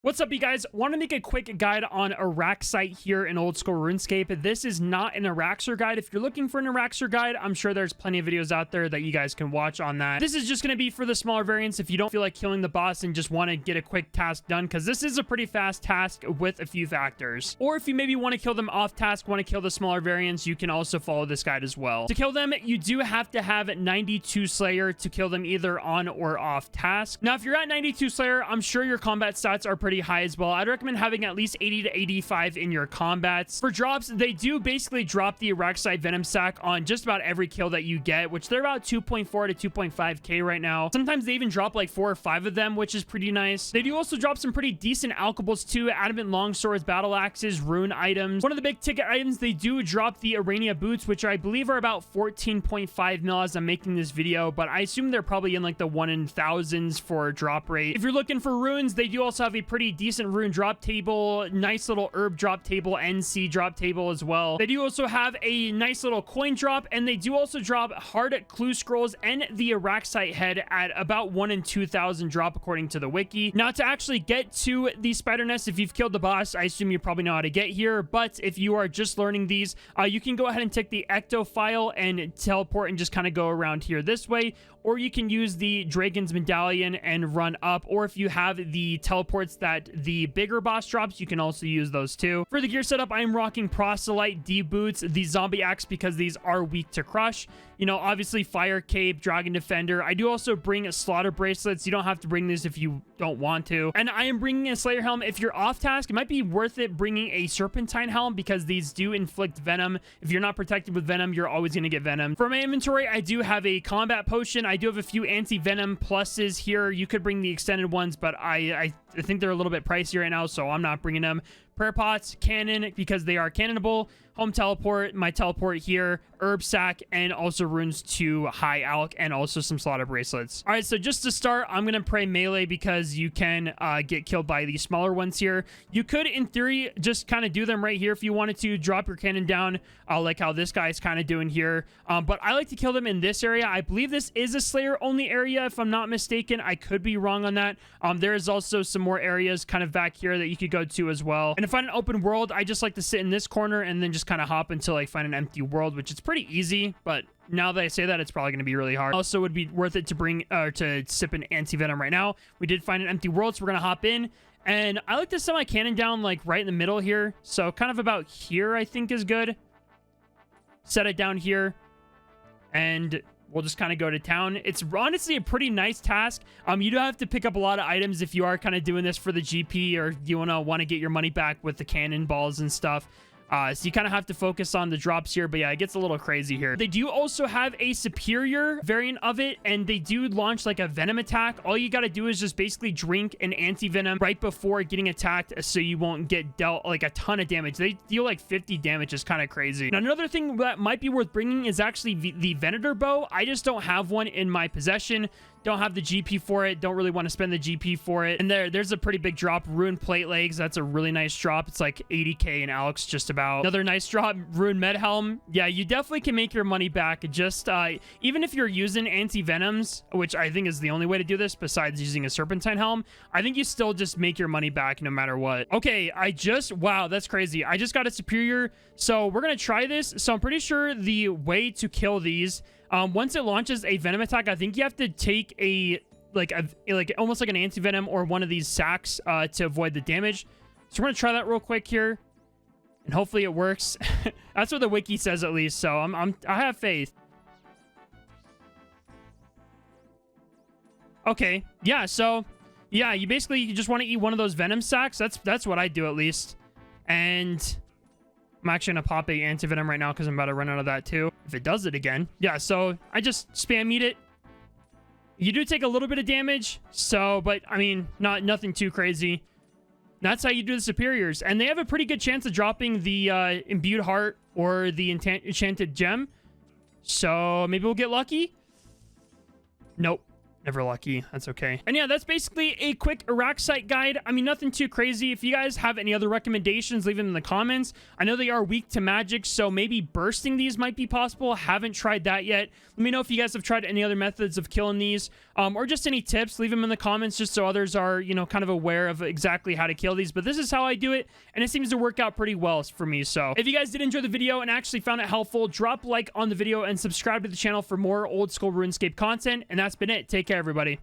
What's up, you guys? Want to make a quick guide on Araxyte here in old school RuneScape. This is not an Araxxor guide. If you're looking for an Araxxor guide, I'm sure there's plenty of videos out there that you guys can watch on that. This is just going to be for the smaller variants if you don't feel like killing the boss and just want to get a quick task done, because this is a pretty fast task with a few factors. Or if you maybe want to kill them off task, want to kill the smaller variants, you can also follow this guide as well. To kill them, you do have to have 92 Slayer to kill them either on or off task. Now, if you're at 92 Slayer, I'm sure your combat stats are pretty high as well. I'd recommend having at least 80 to 85 in your combats. For drops, they do basically drop the Araxyte Venom Sac on just about every kill that you get, which they're about 2.4 to 2.5k right now. Sometimes they even drop like 4 or 5 of them, which is pretty nice. They do also drop some pretty decent alchables too: adamant longswords, battle axes, rune items. One of the big ticket items, they do drop the Aranea boots, which I believe are about 14.5 mil as I'm making this video, but I assume they're probably in like the 1 in thousands for drop rate. If you're looking for runes, they do also have a pretty decent rune drop table, nice little herb drop table, NC drop table as well. They do also have a nice little coin drop, and they do also drop hard clue scrolls and the Araxyte head at about 1 in 2,000 drop according to the wiki. Now, to actually get to the spider nest, if you've killed the boss, I assume you probably know how to get here, but if you are just learning these, you can go ahead and take the ecto file and teleport and just kind of go around here this way, or you can use the Dragon's Medallion and run up, or if you have the teleports that the bigger boss drops, you can also use those too. For the gear setup, I am rocking Proselyte, D boots, the Zombie Axe because these are weak to crush. You know, obviously Fire Cape, Dragon Defender. I do also bring Slaughter Bracelets. You don't have to bring these if you don't want to. And I am bringing a Slayer Helm. If you're off task, it might be worth it bringing a Serpentine Helm because these do inflict venom. If you're not protected with venom, you're always going to get venom. For my inventory, I do have a Combat Potion. I do have a few anti-venom pluses here. You could bring the extended ones, but I think they're a little bit pricey right now, so I'm not bringing them. Prayer Pots, Cannon, because they are cannonable. Home Teleport, my teleport here, Herb Sack, and also runes to High Alch, and also some Slaughter Bracelets. All right, so just to start, I'm going to pray melee because you can get killed by these smaller ones here. You could, in theory, just kind of do them right here if you wanted to. Drop your cannon down, like how this guy's kind of doing here. But I like to kill them in this area. I believe this is a Slayer-only area, if I'm not mistaken. I could be wrong on that. There is also some more areas kind of back here that you could go to as well. And if I'm an open world, I just like to sit in this corner and then just kind of hop until I find an empty world, which is pretty easy, but now that I say that, it's probably going to be really hard. Also, would be worth it to bring to sip an anti-venom right now. We did find an empty world, so we're going to hop in. And I like to set my cannon down like right in the middle here, so kind of about here I think is good. Set it down here, and we'll just kind of go to town. It's honestly a pretty nice task. You do have to pick up a lot of items if you are kind of doing this for the GP, or you want to get your money back with the cannonballs and stuff. So you kind of have to focus on the drops here, but yeah, it gets a little crazy here. They do also have a superior variant of it, and they do launch like a venom attack. All you got to do is just basically drink an anti-venom right before getting attacked, so you won't get dealt like a ton of damage. They deal like 50 damage. Is kind of crazy. Now, another thing that might be worth bringing is actually the Venator bow. I just don't have one in my possession. Don't have the GP for it. Don't really want to spend the GP for it. And there's a pretty big drop. Rune Plate Legs. That's a really nice drop. It's like 80k in Alex just about. Another nice drop. Rune Med Helm. Yeah, you definitely can make your money back. Just even if you're using anti-venoms, which I think is the only way to do this besides using a Serpentine Helm, I think you still just make your money back no matter what. Okay, wow, that's crazy. I just got a superior, so we're gonna try this. So I'm pretty sure the way to kill these, once it launches a venom attack, I think you have to take like almost like an anti-venom or one of these sacks to avoid the damage. So we're gonna try that real quick here, and hopefully it works. That's what the wiki says at least, so I have faith. Okay, yeah, so yeah, you just want to eat one of those venom sacks. That's what I do at least. And I'm actually gonna pop a anti-venom right now because I'm about to run out of that too, if it does it again. Yeah, so I just spam eat it. You do take a little bit of damage, so, but I mean, nothing too crazy. That's how you do the superiors, and they have a pretty good chance of dropping the imbued heart or the enchanted gem. So maybe we'll get lucky. Nope. Never lucky. That's okay. And yeah, that's basically a quick Araxyte guide. I mean, nothing too crazy. If you guys have any other recommendations, leave them in the comments. I know they are weak to magic, so maybe bursting these might be possible. Haven't tried that yet. Let me know if you guys have tried any other methods of killing these, or just any tips. Leave them in the comments just so others are, you know, kind of aware of exactly how to kill these. But this is how I do it, and it seems to work out pretty well for me. So if you guys did enjoy the video and actually found it helpful, drop a like on the video and subscribe to the channel for more old school RuneScape content. And that's been it. Take care, everybody.